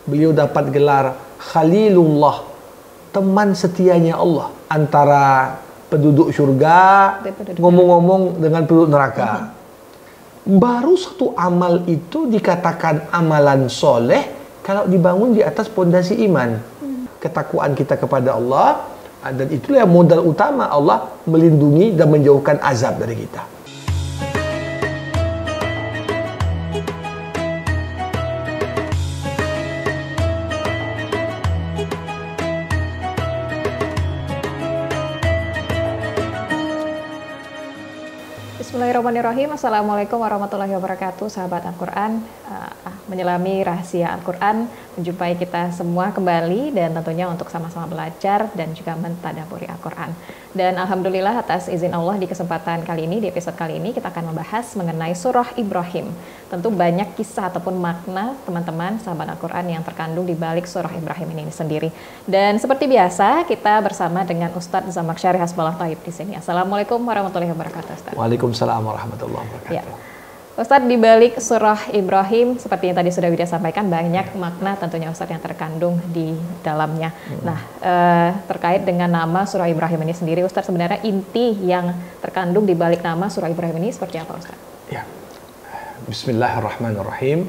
beliau dapat gelar Khalilullah, teman setianya Allah. Antara penduduk surga ngomong-ngomong dengan penduduk neraka. Baru satu amal itu dikatakan amalan soleh kalau dibangun di atas pondasi iman. Ketakwaan kita kepada Allah, dan itulah yang modal utama Allah melindungi dan menjauhkan azab dari kita. Bismillahirrahmanirrahim. Assalamualaikum warahmatullahi wabarakatuh. Sahabat Al-Quran, menyelami rahasia Al-Quran, menjumpai kita semua kembali, dan tentunya untuk sama-sama belajar dan juga mentadaburi Al-Quran. Dan Alhamdulillah atas izin Allah, di kesempatan kali ini, di episode kali ini, kita akan membahas mengenai surah Ibrahim. Tentu banyak kisah ataupun makna teman-teman sahabat Al-Quran yang terkandung di balik surah Ibrahim ini sendiri. Dan seperti biasa, kita bersama dengan Ustadz Zamaksyari Hasbullah Thaib di sini. Assalamualaikum warahmatullahi wabarakatuh, Ustadz. Waalaikumsalam warahmatullahi wabarakatuh. Ya. Ustadz, di balik surah Ibrahim, seperti yang tadi sudah Widya sampaikan, banyak makna tentunya Ustadz yang terkandung di dalamnya. Nah, terkait dengan nama surah Ibrahim ini sendiri, Ustadz, sebenarnya inti yang terkandung di balik nama surah Ibrahim ini seperti apa, Ustadz? Ya. Bismillahirrahmanirrahim.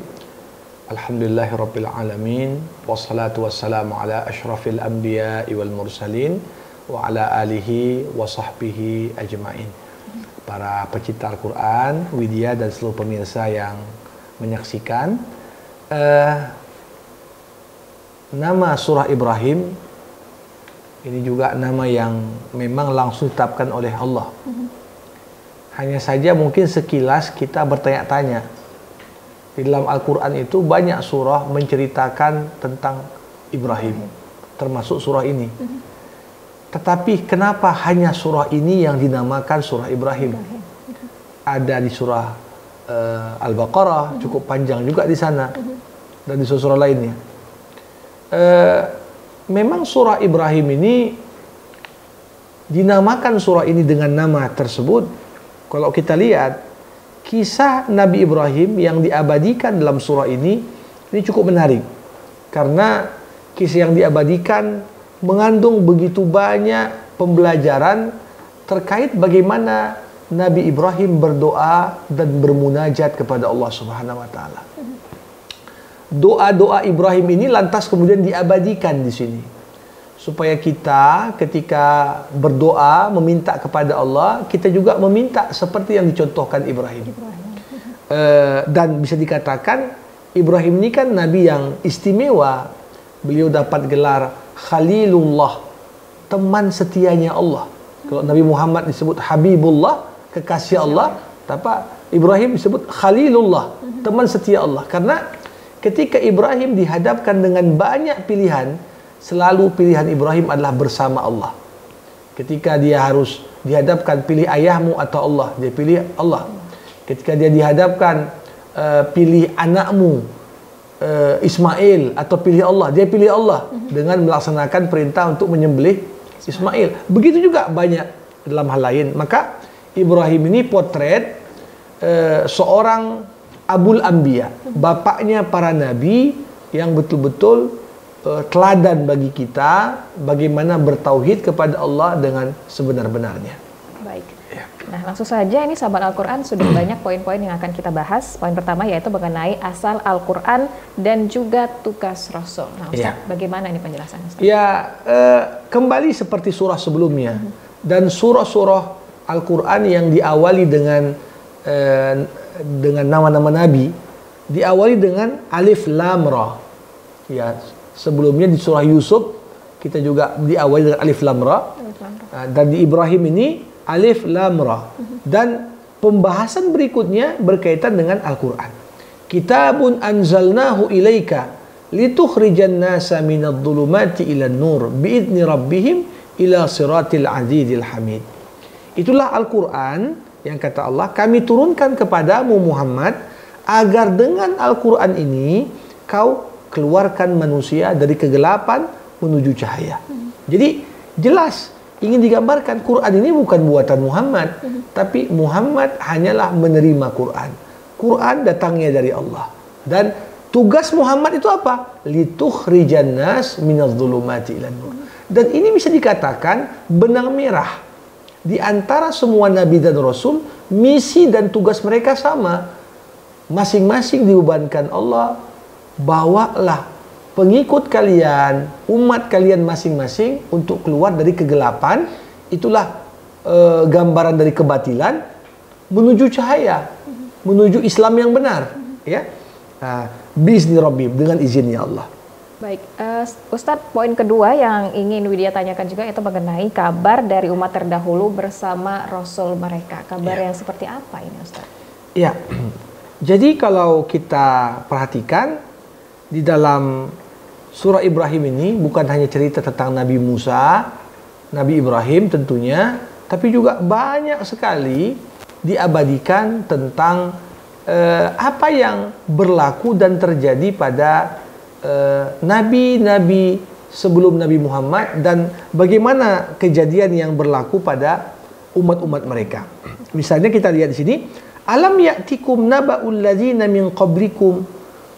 Alhamdulillahirabbil alamin, wassalatu wassalamu ala asyrafil anbiya'i wal mursalin wa ala alihi wa sahbihi ajmain. Para pecinta Al-Quran, Widya dan seluruh pemirsa yang menyaksikan, nama surah Ibrahim ini juga nama yang memang langsung ditetapkan oleh Allah. Hanya saja mungkin sekilas kita bertanya-tanya, di dalam Al-Quran itu banyak surah menceritakan tentang Ibrahim, termasuk surah ini. Tetapi kenapa hanya surah ini yang dinamakan surah Ibrahim? Ada di surah Al-Baqarah, cukup panjang juga di sana, dan di surah lainnya. Memang surah Ibrahim ini dinamakan surah ini dengan nama tersebut. Kalau kita lihat kisah Nabi Ibrahim yang diabadikan dalam surah ini cukup menarik, karena kisah yang diabadikan mengandung begitu banyak pembelajaran terkait bagaimana Nabi Ibrahim berdoa dan bermunajat kepada Allah Subhanahu wa taala. Doa-doa Ibrahim ini lantas kemudian diabadikan di sini, supaya kita ketika berdoa meminta kepada Allah, kita juga meminta seperti yang dicontohkan Ibrahim. Dan bisa dikatakan Ibrahim ini kan nabi yang istimewa. Beliau dapat gelar Khalilullah, teman setianya Allah. Kalau Nabi Muhammad disebut Habibullah, kekasih Allah, tapi Ibrahim disebut Khalilullah, teman setia Allah. Karena ketika Ibrahim dihadapkan dengan banyak pilihan, selalu pilihan Ibrahim adalah bersama Allah. Ketika dia harus dihadapkan pilih ayahmu atau Allah, dia pilih Allah. Ketika dia dihadapkan pilih anakmu Ismail atau pilih Allah, dia pilih Allah dengan melaksanakan perintah untuk menyembelih Ismail. Begitu juga banyak dalam hal lain. Maka Ibrahim ini potret seorang Abul Anbiya, bapaknya para nabi, yang betul-betul teladan bagi kita bagaimana bertauhid kepada Allah dengan sebenar-benarnya. Baik. Nah, langsung saja ini sahabat Al-Quran, sudah banyak poin-poin yang akan kita bahas. Poin pertama yaitu mengenai asal Al-Quran dan juga tugas Rasul. Nah, Ustaz, bagaimana ini penjelasannya, Ustaz? Ya, kembali seperti surah sebelumnya. Dan surah-surah Al-Quran yang diawali dengan nama-nama Nabi, diawali dengan Alif Lam Ra. Ya, sebelumnya di surah Yusuf kita juga diawali dengan Alif Lam Ra. Dan di Ibrahim ini Alif Lam Ra. Dan pembahasan berikutnya berkaitan dengan Al-Quran. Kitabun anzalnahu ilaika litukhrijan nasa minadh dhulumati ilan nur biidzni rabbihim ila siratil azizil hamid. Itulah Al-Quran yang kata Allah, kami turunkan kepadamu Muhammad agar dengan Al-Quran ini kau keluarkan manusia dari kegelapan menuju cahaya. Jadi jelas ingin digambarkan Quran ini bukan buatan Muhammad, tapi Muhammad hanyalah menerima Quran. Quran datangnya dari Allah. Dan Tugas Muhammad itu apa? Litukhrijan nas minadh-dhulumati ilan nur. Dan ini bisa dikatakan benang merah di antara semua nabi dan rasul. Misi dan tugas mereka sama. Masing-masing dibebankan Allah, bawalah pengikut kalian, umat kalian masing-masing untuk keluar dari kegelapan. Itulah gambaran dari kebatilan menuju cahaya, menuju Islam yang benar, ya. Biizni Rabbim, dengan izinnya Allah. Baik, Ustadz, poin kedua yang ingin Widya tanyakan juga itu mengenai kabar dari umat terdahulu bersama Rasul mereka. Kabar yang seperti apa ini, Ustadz? Ya, jadi kalau kita perhatikan di dalam surah Ibrahim ini bukan hanya cerita tentang Nabi Musa, Nabi Ibrahim tentunya, tapi juga banyak sekali diabadikan tentang apa yang berlaku dan terjadi pada nabi-nabi sebelum Nabi Muhammad dan bagaimana kejadian yang berlaku pada umat-umat mereka. Misalnya kita lihat di sini, alam ya'tikum naba'ul ladzina min qablikum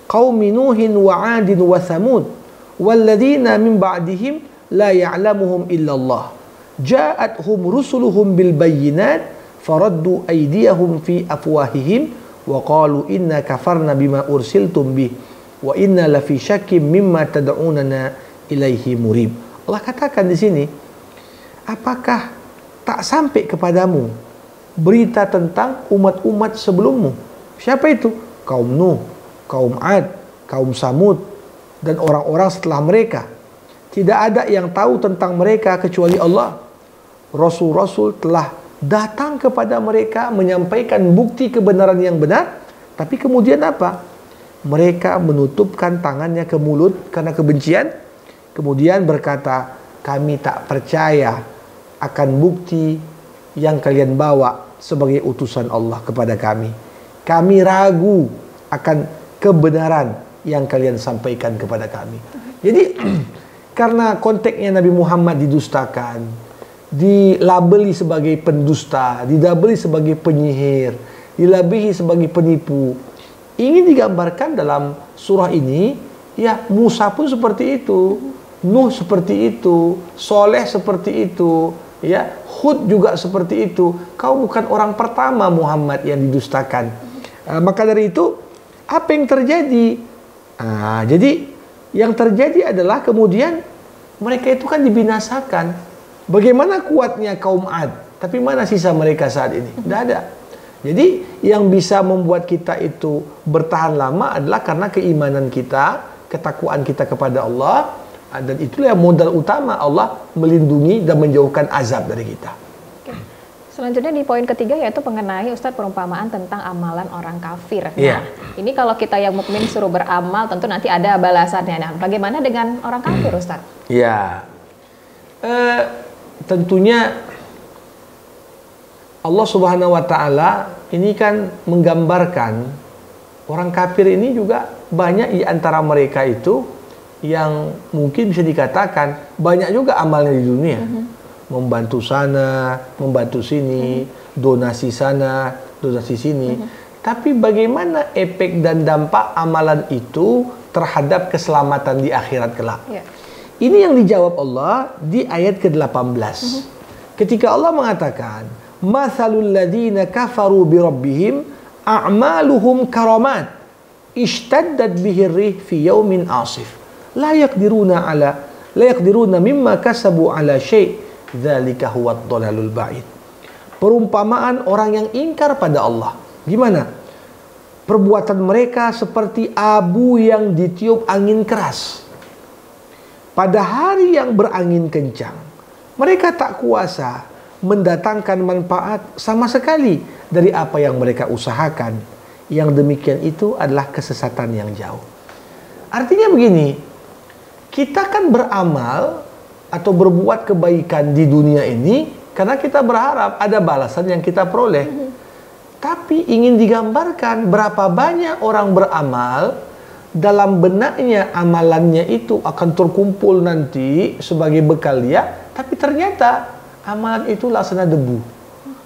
qaumi nuhin wa 'adin wa thamud wal ladzina min ba'dihim la ya'lamuhum illallah ja'atuhum rusuluhum bil bayyinat faraddu aydiyahum fi afwahihim wa qalu inna kafarna bima ursiltum bih wa inna lafi syakkim mimma tad'unana ilaihi murib. Allah katakan di sini, apakah tak sampai kepadamu berita tentang umat-umat sebelummu? Siapa itu? Kaum Nuh, kaum Ad, kaum Samud, dan orang-orang setelah mereka. Tidak ada yang tahu tentang mereka kecuali Allah. Rasul-rasul telah datang kepada mereka menyampaikan bukti kebenaran yang benar, tapi kemudian apa? Mereka menutupkan tangannya ke mulut karena kebencian, kemudian berkata, kami tak percaya akan bukti yang kalian bawa sebagai utusan Allah kepada kami. Kami ragu akan kebenaran yang kalian sampaikan kepada kami. Jadi karena konteksnya Nabi Muhammad didustakan, dilabeli sebagai pendusta, dilabeli sebagai penyihir, dilabeli sebagai penipu, ingin digambarkan dalam surah ini, ya Musa pun seperti itu, Nuh seperti itu, Soleh seperti itu, ya Hud juga seperti itu. Kau bukan orang pertama Muhammad yang didustakan. Maka dari itu, apa yang terjadi? Jadi yang terjadi adalah kemudian mereka itu kan dibinasakan. Bagaimana kuatnya kaum Ad, tapi mana sisa mereka saat ini? Tidak ada. Jadi yang bisa membuat kita itu bertahan lama adalah karena keimanan kita, ketakwaan kita kepada Allah, dan itulah yang modal utama Allah melindungi dan menjauhkan azab dari kita. Oke. Selanjutnya di poin ketiga yaitu mengenai Ustadz perumpamaan tentang amalan orang kafir. Iya. Nah, ini kalau kita yang mukmin suruh beramal tentu nanti ada balasannya. Nah, bagaimana dengan orang kafir, Ustadz? Ya, tentunya Allah Subhanahu wa Ta'ala ini kan menggambarkan orang kafir ini juga banyak di antara mereka itu yang mungkin bisa dikatakan banyak juga amalnya di dunia. Membantu sana, membantu sini, donasi sana, donasi sini. Tapi bagaimana efek dan dampak amalan itu terhadap keselamatan di akhirat kelak? Ini yang dijawab Allah di ayat ke-18. Ketika Allah mengatakan, "Matsalul ladzina kafaru bi rabbihim a'maluhum karamat ishtaddat bihi ar-rih fi yaumin 'asif la yaqdiruna mimma kasabu ala syai' dzalika huwa ad-dhalalul ba'id." Perumpamaan orang yang ingkar pada Allah. Gimana? Perbuatan mereka seperti abu yang ditiup angin keras pada hari yang berangin kencang. Mereka tak kuasa mendatangkan manfaat sama sekali dari apa yang mereka usahakan. Yang demikian itu adalah kesesatan yang jauh. Artinya begini, kita kan beramal atau berbuat kebaikan di dunia ini karena kita berharap ada balasan yang kita peroleh. Tapi ingin digambarkan berapa banyak orang beramal, dalam benaknya amalannya itu akan terkumpul nanti sebagai bekal dia, tapi ternyata amalan itu laksana debu.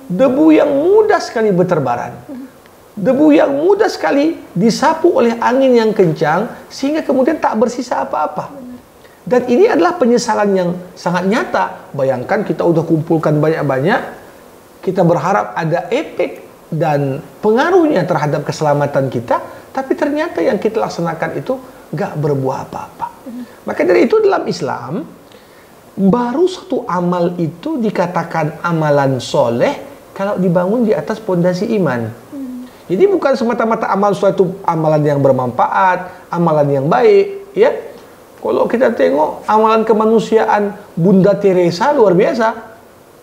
Debu yang mudah sekali berterbaran. Debu yang mudah sekali disapu oleh angin yang kencang sehingga kemudian tak bersisa apa-apa. Dan ini adalah penyesalan yang sangat nyata. Bayangkan kita udah kumpulkan banyak-banyak, kita berharap ada efek dan pengaruhnya terhadap keselamatan kita, tapi ternyata yang kita laksanakan itu gak berbuah apa-apa. Maka dari itu dalam Islam, baru satu amal itu dikatakan amalan soleh kalau dibangun di atas pondasi iman. Jadi bukan semata-mata amal suatu amalan yang bermanfaat, amalan yang baik, ya. Kalau kita tengok amalan kemanusiaan Bunda Teresa luar biasa,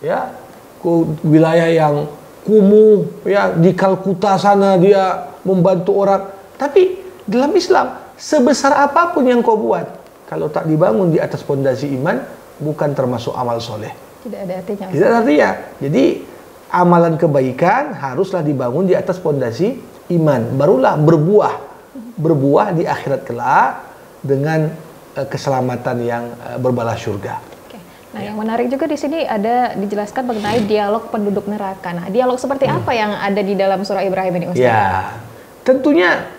ya, ke wilayah yang kumuh, ya, di Kalkuta sana dia membantu orang. Tapi dalam Islam, sebesar apapun yang kau buat, kalau tak dibangun di atas pondasi iman, bukan termasuk amal soleh. Tidak ada artinya. Tidak ada artinya. Jadi amalan kebaikan haruslah dibangun di atas pondasi iman, barulah berbuah di akhirat kelak dengan keselamatan yang berbalas surga. Oke. Nah, yang menarik juga di sini ada dijelaskan mengenai dialog penduduk neraka. Nah, dialog seperti apa yang ada di dalam surah Ibrahim ini, Ustaz? Ya, tentunya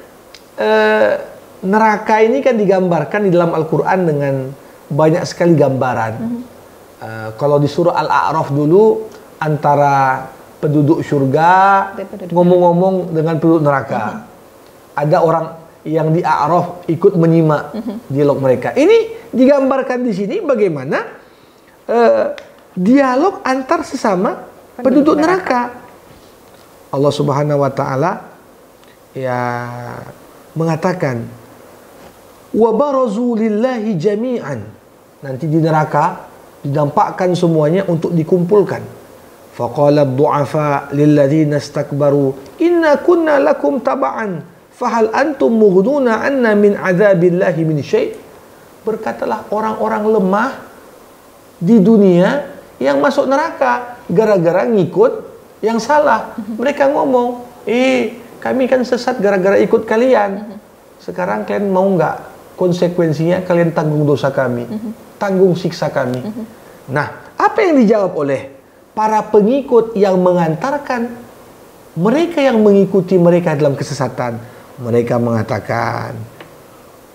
neraka ini kan digambarkan di dalam Al-Quran dengan banyak sekali gambaran. Kalau di surah Al-A'raf dulu antara penduduk surga ngomong-ngomong dengan penduduk neraka. Ada orang yang di A'raf ikut menyimak dialog mereka. Ini digambarkan di sini bagaimana dialog antar sesama penduduk neraka. Allah Subhanahu wa taala ya mengatakan wa barazu lillahi jami'an. Nanti di neraka didampakkan semuanya untuk dikumpulkan. Faqala ad-du'afa lilladzina istakbaru inna kunna lakum taba'an fahal antum mughnuna anna min adzabillahi min syai'. Berkatalah orang-orang lemah di dunia yang masuk neraka gara-gara ngikut yang salah. Mereka ngomong, kami kan sesat gara-gara ikut kalian. Sekarang kalian mau nggak konsekuensinya kalian tanggung dosa kami, tanggung siksa kami. Nah, apa yang dijawab oleh para pengikut yang mengantarkan mereka yang mengikuti mereka dalam kesesatan? Mereka mengatakan,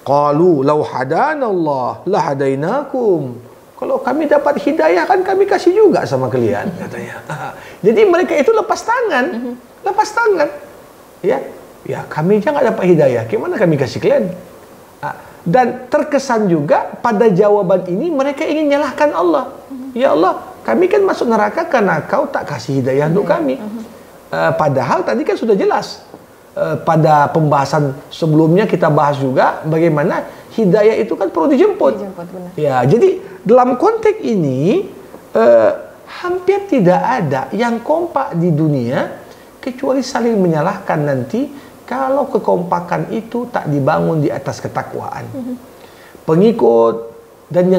qalu law hadanallah la hadainakum. Kalau kami dapat hidayah kan kami kasih juga sama kalian, katanya. Jadi mereka itu lepas tangan, lepas tangan. Ya, ya kami aja nggak dapat hidayah, gimana kami kasih kalian? Dan terkesan juga pada jawaban ini mereka ingin nyalahkan Allah. Ya Allah, kami kan masuk neraka karena kau tak kasih hidayah untuk kami. Padahal tadi kan sudah jelas. Pada pembahasan sebelumnya kita bahas juga bagaimana hidayah itu kan perlu dijemput. Ya, jadi dalam konteks ini hampir tidak ada yang kompak di dunia kecuali saling menyalahkan nanti kalau kekompakan itu tak dibangun di atas ketakwaan. Pengikut dan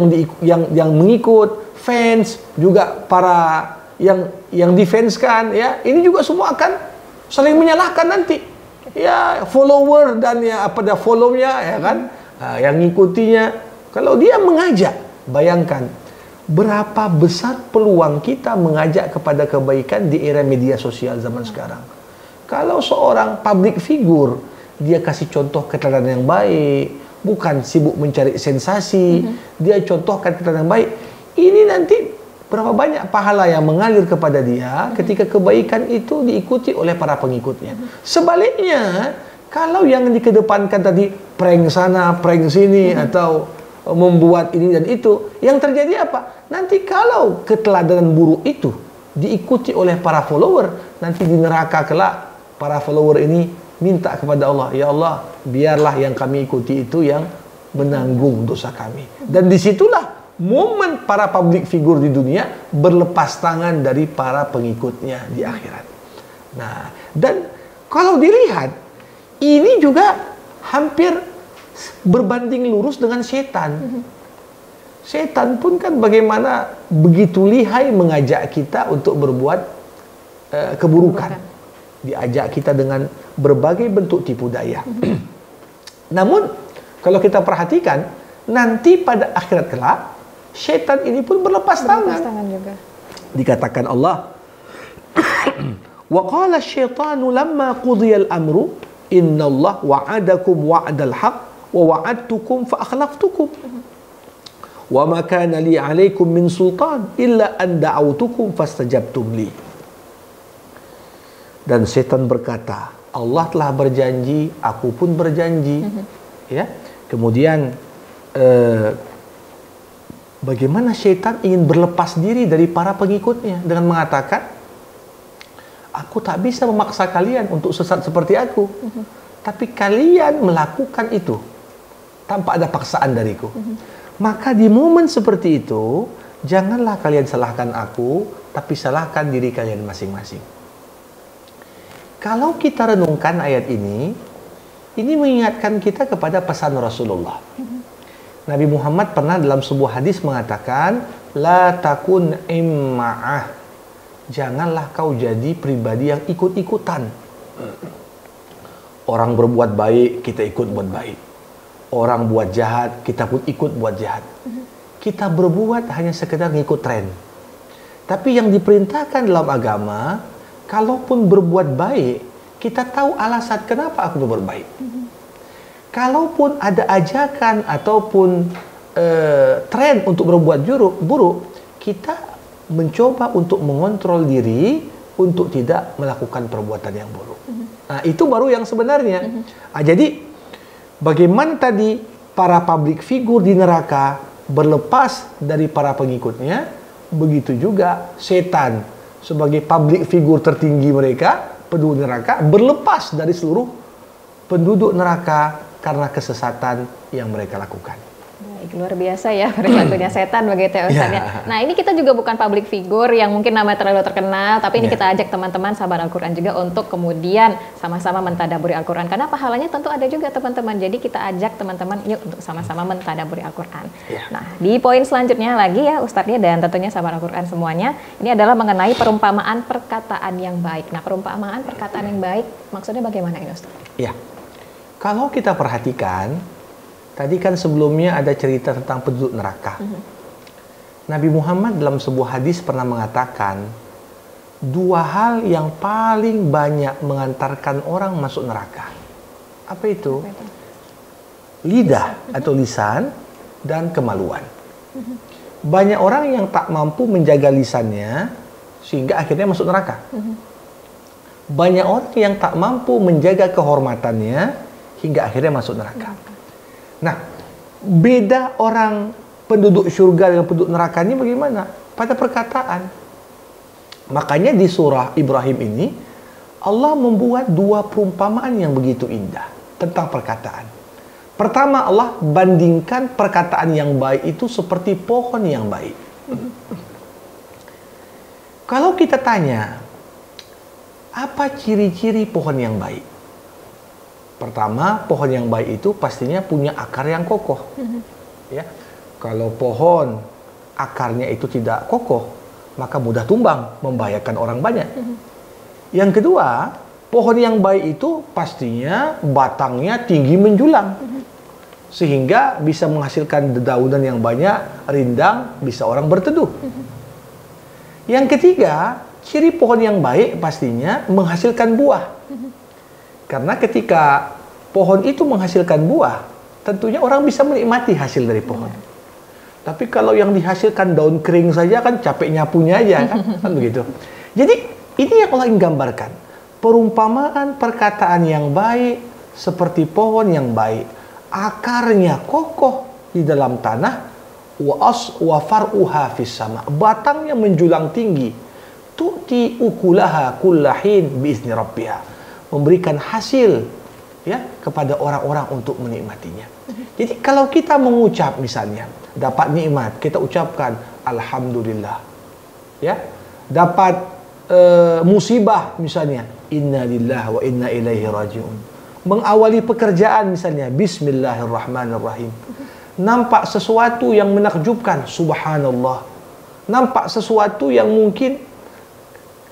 yang mengikut, fans juga para yang difanskan, ya ini juga semua akan saling menyalahkan nanti. Ya follower dan follow-nya, ya kan, yang ngikutinya. Kalau dia mengajak, bayangkan berapa besar peluang kita mengajak kepada kebaikan di era media sosial zaman sekarang. Kalau seorang public figure, dia kasih contoh keteladanan yang baik, bukan sibuk mencari sensasi, dia contohkan keteladanan yang baik. Ini nanti berapa banyak pahala yang mengalir kepada dia ketika kebaikan itu diikuti oleh para pengikutnya. Sebaliknya, kalau yang dikedepankan tadi prank sana, prank sini, atau membuat ini dan itu, yang terjadi apa? Nanti kalau keteladanan buruk itu diikuti oleh para follower, nanti di neraka kelak para follower ini minta kepada Allah, ya Allah, biarlah yang kami ikuti itu yang menanggung dosa kami. Dan disitulah momen para public figure di dunia berlepas tangan dari para pengikutnya di akhirat. Nah, dan kalau dilihat, ini juga hampir berbanding lurus dengan setan. Setan pun kan bagaimana begitu lihai mengajak kita untuk berbuat keburukan. Diajak kita dengan berbagai bentuk tipu daya. Namun, kalau kita perhatikan, nanti pada akhirat kelak, setan ini pun berlepas tangan juga. Dikatakan Allah, Wa qala asy-syaitanu lamma qudiya al-amru innallaha wa'adakum wa'dal haqq wa wa'adtukum fa akhlaftukum. Wa ma kana li 'alaikum min sultan illa an da'awtukum fastajabtum li. Dan setan berkata, Allah telah berjanji, aku pun berjanji. Ya. Kemudian bagaimana syaitan ingin berlepas diri dari para pengikutnya dengan mengatakan, aku tak bisa memaksa kalian untuk sesat seperti aku. Tapi kalian melakukan itu tanpa ada paksaan dariku. Maka di momen seperti itu, janganlah kalian salahkan aku, tapi salahkan diri kalian masing-masing. Kalau kita renungkan ayat ini mengingatkan kita kepada pesan Rasulullah. Nabi Muhammad pernah dalam sebuah hadis mengatakan, la takun imma'ah. Janganlah kau jadi pribadi yang ikut-ikutan. Orang berbuat baik, kita ikut buat baik. Orang buat jahat, kita pun ikut buat jahat. Kita berbuat hanya sekedar ngikut tren. Tapi yang diperintahkan dalam agama, kalaupun berbuat baik, kita tahu alasan kenapa aku berbuat baik. Kalaupun ada ajakan ataupun tren untuk berbuat buruk, kita mencoba untuk mengontrol diri untuk tidak melakukan perbuatan yang buruk. Nah, itu baru yang sebenarnya. Jadi, bagaimana tadi para public figure di neraka berlepas dari para pengikutnya, begitu juga setan sebagai public figure tertinggi mereka, penduduk neraka, berlepas dari seluruh penduduk neraka karena kesesatan yang mereka lakukan. Baik, luar biasa ya perilakunya setan begitu ya Ustaz ya. Nah, ini kita juga bukan public figure yang mungkin namanya terlalu terkenal, tapi ini kita ajak teman-teman sahabat Al-Quran juga untuk kemudian sama-sama mentadaburi Al-Quran. Karena pahalanya tentu ada juga teman-teman. Jadi kita ajak teman-teman yuk untuk sama-sama mentadaburi Al-Quran. Nah, di poin selanjutnya lagi ya Ustaznya dan tentunya sahabat Al-Quran semuanya, ini adalah mengenai perumpamaan perkataan yang baik. Nah, perumpamaan perkataan yang baik maksudnya bagaimana ini Ustaz? Ya, kalau kita perhatikan, tadi kan sebelumnya ada cerita tentang penduduk neraka. Nabi Muhammad dalam sebuah hadis pernah mengatakan, dua hal yang paling banyak mengantarkan orang masuk neraka. Apa itu? Lidah atau lisan dan kemaluan. Banyak orang yang tak mampu menjaga lisannya sehingga akhirnya masuk neraka. Banyak orang yang tak mampu menjaga kehormatannya hingga akhirnya masuk neraka. Nah, beda orang penduduk surga dengan penduduk neraka ini bagaimana? Pada perkataan. Makanya di surah Ibrahim ini, Allah membuat dua perumpamaan yang begitu indah tentang perkataan. Pertama, Allah bandingkan perkataan yang baik itu seperti pohon yang baik. Kalau kita tanya, apa ciri-ciri pohon yang baik? Pertama, pohon yang baik itu pastinya punya akar yang kokoh. Ya, kalau pohon akarnya itu tidak kokoh, maka mudah tumbang, membahayakan orang banyak. Yang kedua, pohon yang baik itu pastinya batangnya tinggi menjulang, sehingga bisa menghasilkan dedaunan yang banyak, rindang, bisa orang berteduh. Yang ketiga, ciri pohon yang baik pastinya menghasilkan buah. Karena ketika pohon itu menghasilkan buah, tentunya orang bisa menikmati hasil dari pohon. Tapi kalau yang dihasilkan daun kering saja kan capek nyapunya aja kan begitu. Jadi ini yang Allah ingin gambarkan. Perumpamaan perkataan yang baik seperti pohon yang baik. Akarnya kokoh di dalam tanah, wa far'uha fis sama. Batangnya menjulang tinggi. Tu'ti ukulaha kullahin biizni rabbiha. Memberikan hasil ya kepada orang-orang untuk menikmatinya. Jadi kalau kita mengucap misalnya dapat nikmat, kita ucapkan alhamdulillah. Ya. Dapat musibah misalnya, inna lillahi wa inna ilaihi rajiun. Mengawali pekerjaan misalnya bismillahirrahmanirrahim. Nampak sesuatu yang menakjubkan, subhanallah. Nampak sesuatu yang mungkin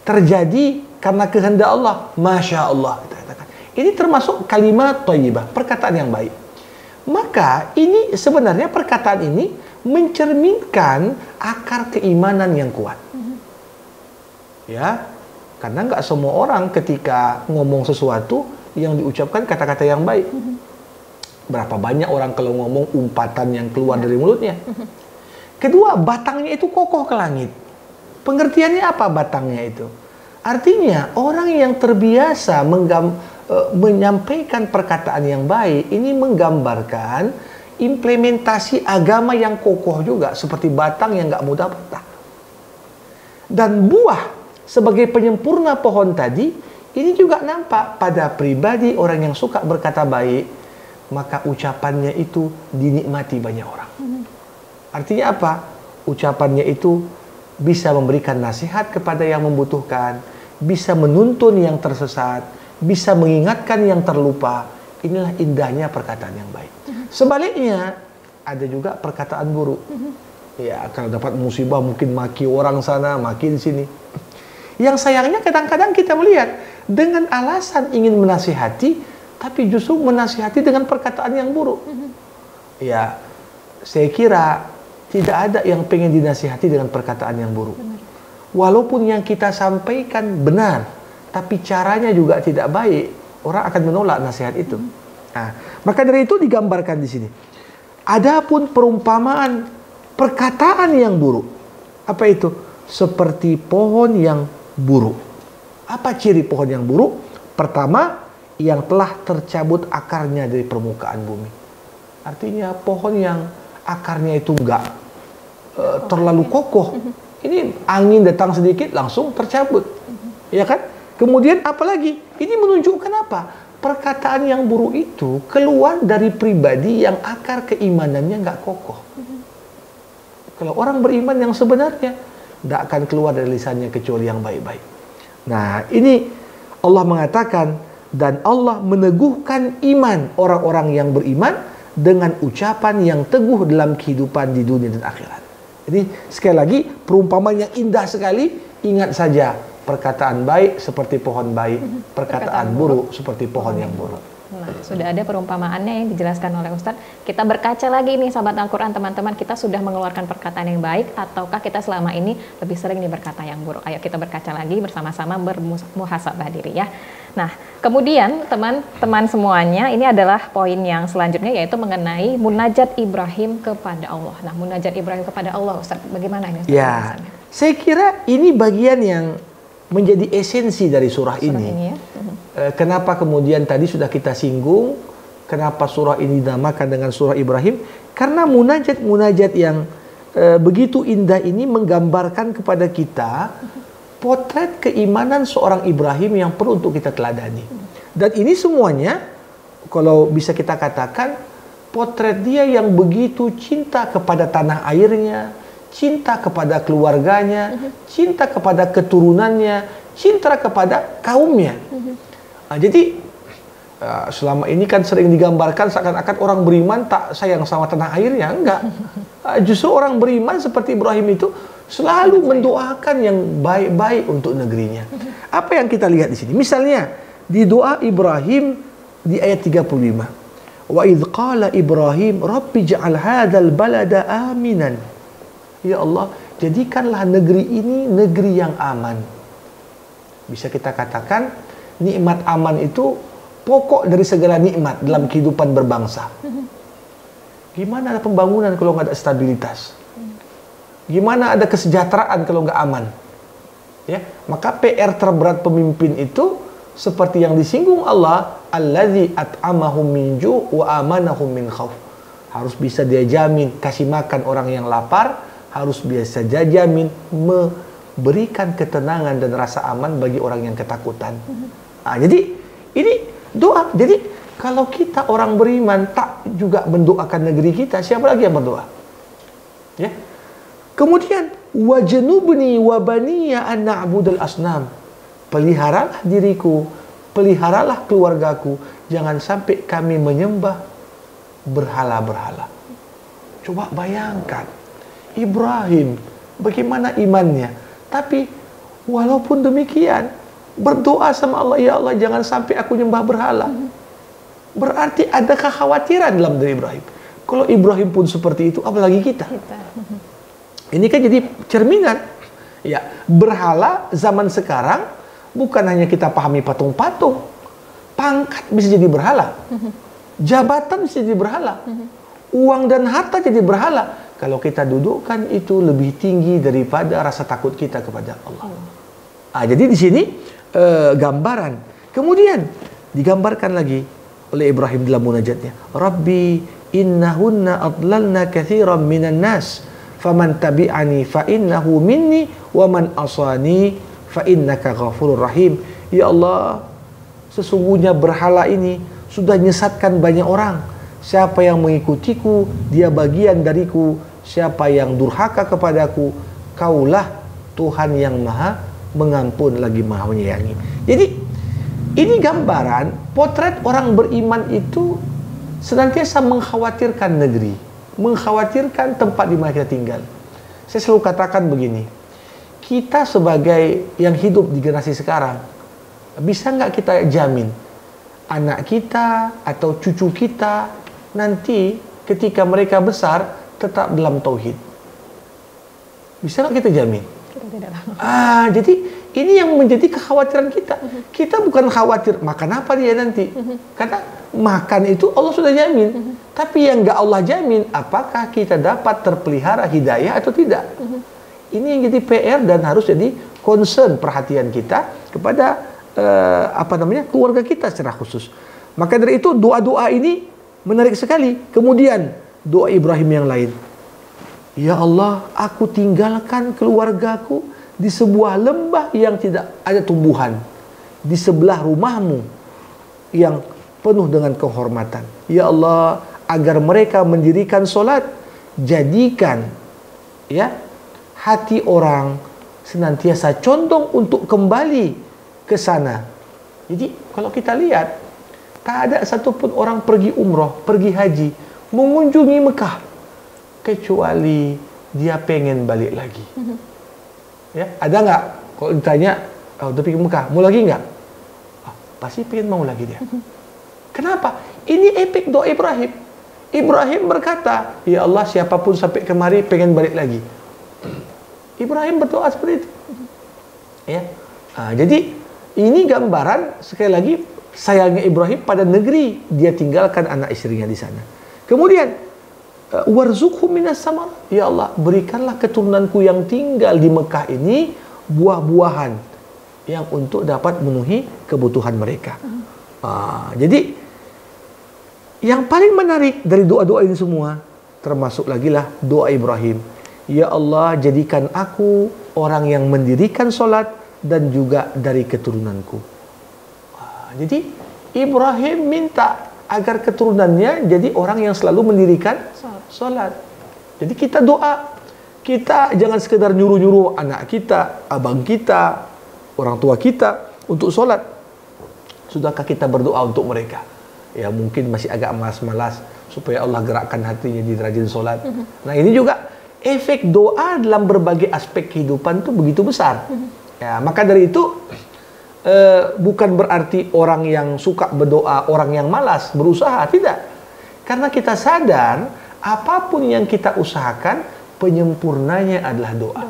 terjadi karena kehendak Allah, masya Allah. Ini termasuk kalimat thayyibah, perkataan yang baik. Maka ini sebenarnya perkataan ini mencerminkan akar keimanan yang kuat. Ya, Karena nggak semua orang ketika ngomong sesuatu yang diucapkan kata-kata yang baik. Berapa banyak orang kalau ngomong umpatan yang keluar dari mulutnya. Kedua, batangnya itu kokoh ke langit. Pengertiannya apa batangnya itu? Artinya orang yang terbiasa menyampaikan perkataan yang baik ini menggambarkan implementasi agama yang kokoh juga, seperti batang yang nggak mudah patah. Dan buah sebagai penyempurna pohon tadi ini juga nampak pada pribadi orang yang suka berkata baik, maka ucapannya itu dinikmati banyak orang. Artinya apa? Ucapannya itu bisa memberikan nasihat kepada yang membutuhkan, bisa menuntun yang tersesat, bisa mengingatkan yang terlupa. Inilah indahnya perkataan yang baik. Sebaliknya, ada juga perkataan buruk. Ya, kalau dapat musibah mungkin maki orang sana, maki di sini. Yang sayangnya kadang-kadang kita melihat dengan alasan ingin menasihati, tapi justru menasihati dengan perkataan yang buruk. Ya, saya kira tidak ada yang pengen dinasihati dengan perkataan yang buruk. Walaupun yang kita sampaikan benar, tapi caranya juga tidak baik, orang akan menolak nasihat itu. Nah, maka dari itu digambarkan di sini. Adapun perumpamaan perkataan yang buruk, apa itu? Seperti pohon yang buruk. Apa ciri pohon yang buruk? Pertama, yang telah tercabut akarnya dari permukaan bumi. Artinya pohon yang akarnya itu enggak terlalu kokoh. Ini angin datang sedikit langsung tercabut. Ya kan? Kemudian apalagi? Ini menunjukkan apa? Perkataan yang buruk itu keluar dari pribadi yang akar keimanannya enggak kokoh. Kalau orang beriman yang sebenarnya tidak akan keluar dari lisannya kecuali yang baik-baik. Nah, ini Allah mengatakan, dan Allah meneguhkan iman orang-orang yang beriman dengan ucapan yang teguh dalam kehidupan di dunia dan akhirat. Jadi sekali lagi perumpamaan yang indah sekali. Ingat saja, perkataan baik seperti pohon baik, perkataan buruk seperti pohon yang buruk. Nah, sudah ada perumpamaannya yang dijelaskan oleh Ustadz. Kita berkaca lagi nih sahabat Al-Quran, teman-teman, kita sudah mengeluarkan perkataan yang baik ataukah kita selama ini lebih sering nih berkata yang buruk? Ayo kita berkaca lagi bersama-sama, bermuhasabah diri ya. Nah, kemudian teman-teman semuanya, ini adalah poin yang selanjutnya, yaitu mengenai munajat Ibrahim kepada Allah. Nah, munajat Ibrahim kepada Allah, Ustadz, bagaimana ini? Ustadz, ya, saya kira ini bagian yang menjadi esensi dari surah ini ya? Kenapa kemudian tadi sudah kita singgung, kenapa surah ini dinamakan dengan surah Ibrahim? Karena munajat-munajat yang begitu indah ini menggambarkan kepada kita potret keimanan seorang Ibrahim yang perlu untuk kita teladani. Dan ini semuanya, kalau bisa kita katakan, potret dia yang begitu cinta kepada tanah airnya, cinta kepada keluarganya, cinta kepada keturunannya, cinta kepada kaumnya. Nah, jadi selama ini kan sering digambarkan seakan-akan orang beriman tak sayang sama tanah airnya. Enggak. Justru orang beriman seperti Ibrahim itu selalu mendoakan yang baik-baik untuk negerinya. Apa yang kita lihat di sini? Misalnya di doa Ibrahim di ayat 35. Wa idz qala Ibrahim rabbi ij'al hadzal balada aminan. Ya Allah, jadikanlah negeri ini negeri yang aman. Bisa kita katakan nikmat aman itu pokok dari segala nikmat dalam kehidupan berbangsa. Gimana ada pembangunan kalau nggak ada stabilitas? Gimana ada kesejahteraan kalau nggak aman? Ya, maka PR terberat pemimpin itu seperti yang disinggung Allah, allazi at'amahum min ju' wa amanahum min khauf. Harus bisa dia jamin kasih makan orang yang lapar, harus bisa dia jamin memberikan ketenangan dan rasa aman bagi orang yang ketakutan. Nah, jadi ini doa. Jadi kalau kita orang beriman tak juga mendoakan negeri kita, siapa lagi yang berdoa? Ya. Kemudian wajnubni wa baniya an na'budal asnam. Peliharalah diriku, peliharalah keluargaku, jangan sampai kami menyembah berhala-berhala. Coba bayangkan Ibrahim bagaimana imannya, tapi walaupun demikian berdoa sama Allah, ya Allah jangan sampai aku nyembah berhala. Berarti ada kekhawatiran dalam diri Ibrahim. Kalau Ibrahim pun seperti itu, apalagi kita. Ini kan jadi cerminan. Ya, berhala zaman sekarang bukan hanya kita pahami patung-patung. Pangkat bisa jadi berhala. Jabatan bisa jadi berhala. Uang dan harta jadi berhala. Kalau kita dudukkan itu lebih tinggi daripada rasa takut kita kepada Allah. Jadi di sini gambaran. Kemudian digambarkan lagi oleh Ibrahim dalam munajatnya. Rabbi innahunna adlalna katsiran minan nas. Faman tabi'ani fa innahu minni wa man asani fa innaka ghafurur rahim. Ya Allah, sesungguhnya berhala ini sudah menyesatkan banyak orang. Siapa yang mengikutiku, dia bagian dariku. Siapa yang durhaka kepadaku, kaulah Tuhan yang maha mengampun lagi maha menyayangi. Jadi ini gambaran potret orang beriman itu senantiasa mengkhawatirkan negeri, mengkhawatirkan tempat di mana kita tinggal. Saya selalu katakan begini, kita sebagai yang hidup di generasi sekarang, bisa nggak kita jamin anak kita atau cucu kita nanti ketika mereka besar tetap dalam tauhid? Bisa nggak kita jamin? Jadi ini yang menjadi kekhawatiran kita. Kita bukan khawatir makan apa dia nanti, karena makan itu Allah sudah jamin. Tapi yang nggak Allah jamin, apakah kita dapat terpelihara hidayah atau tidak? Ini yang jadi PR dan harus jadi concern perhatian kita kepada keluarga kita secara khusus. Maka dari itu doa-doa ini menarik sekali. Kemudian doa Ibrahim yang lain. Ya Allah, aku tinggalkan keluargaku di sebuah lembah yang tidak ada tumbuhan, di sebelah rumahmu yang penuh dengan kehormatan. Ya Allah, agar mereka mendirikan solat, jadikan hati orang senantiasa condong untuk kembali ke sana. Jadi kalau kita lihat, tak ada satupun orang pergi umroh, pergi haji, mengunjungi Mekah, kecuali dia pengen balik lagi. Ya, ada nggak? Kalau ditanya, udah pergi Mekah, mau lagi nggak? Pasti pengen mau lagi dia. Kenapa? Ini epik doa Ibrahim. Ibrahim berkata, ya Allah, siapapun sampai kemari pengen balik lagi. Ibrahim berdoa seperti itu. Ya, jadi ini gambaran sekali lagi sayangnya Ibrahim pada negeri dia tinggalkan anak istrinya di sana. Kemudian warzuqhum minas samar, ya Allah, berikanlah keturunanku yang tinggal di Mekah ini buah-buahan yang untuk dapat memenuhi kebutuhan mereka. Jadi yang paling menarik dari doa-doa ini semua, termasuk lagi lah doa Ibrahim. Ya Allah, jadikan aku orang yang mendirikan solat dan juga dari keturunanku. Jadi Ibrahim minta agar keturunannya jadi orang yang selalu mendirikan solat. Jadi kita doa, kita jangan sekedar nyuruh-nyuruh anak kita, abang kita, orang tua kita untuk solat. Sudahkah kita berdoa untuk mereka? Ya mungkin masih agak malas-malas supaya Allah gerakkan hatinya di rajin solat. Nah ini juga efek doa dalam berbagai aspek kehidupan itu begitu besar. Ya, maka dari itu bukan berarti orang yang suka berdoa, orang yang malas berusaha, tidak. Karena kita sadar apapun yang kita usahakan, penyempurnanya adalah doa.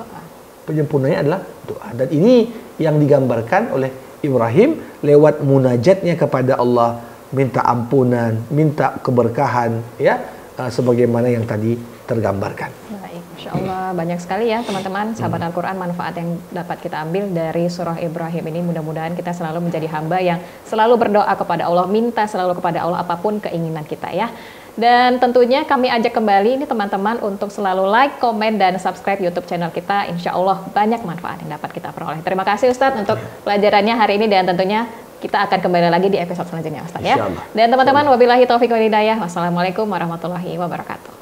Penyempurnanya adalah doa. Dan ini yang digambarkan oleh Ibrahim lewat munajatnya kepada Allah, minta ampunan, minta keberkahan, ya, sebagaimana yang tadi tergambarkan. Baik, Masya Allah, banyak sekali ya teman-teman, sahabat Al-Quran, manfaat yang dapat kita ambil dari surah Ibrahim ini. Mudah-mudahan kita selalu menjadi hamba yang selalu berdoa kepada Allah, minta selalu kepada Allah apapun keinginan kita ya. Dan tentunya kami ajak kembali ini teman-teman untuk selalu like, komen, dan subscribe YouTube channel kita. Insya Allah banyak manfaat yang dapat kita peroleh. Terima kasih Ustadz untuk pelajarannya hari ini, dan tentunya kita akan kembali lagi di episode selanjutnya Ustadz ya. Dan teman-teman, wabillahi taufiq wal hidayah. Wassalamualaikum warahmatullahi wabarakatuh.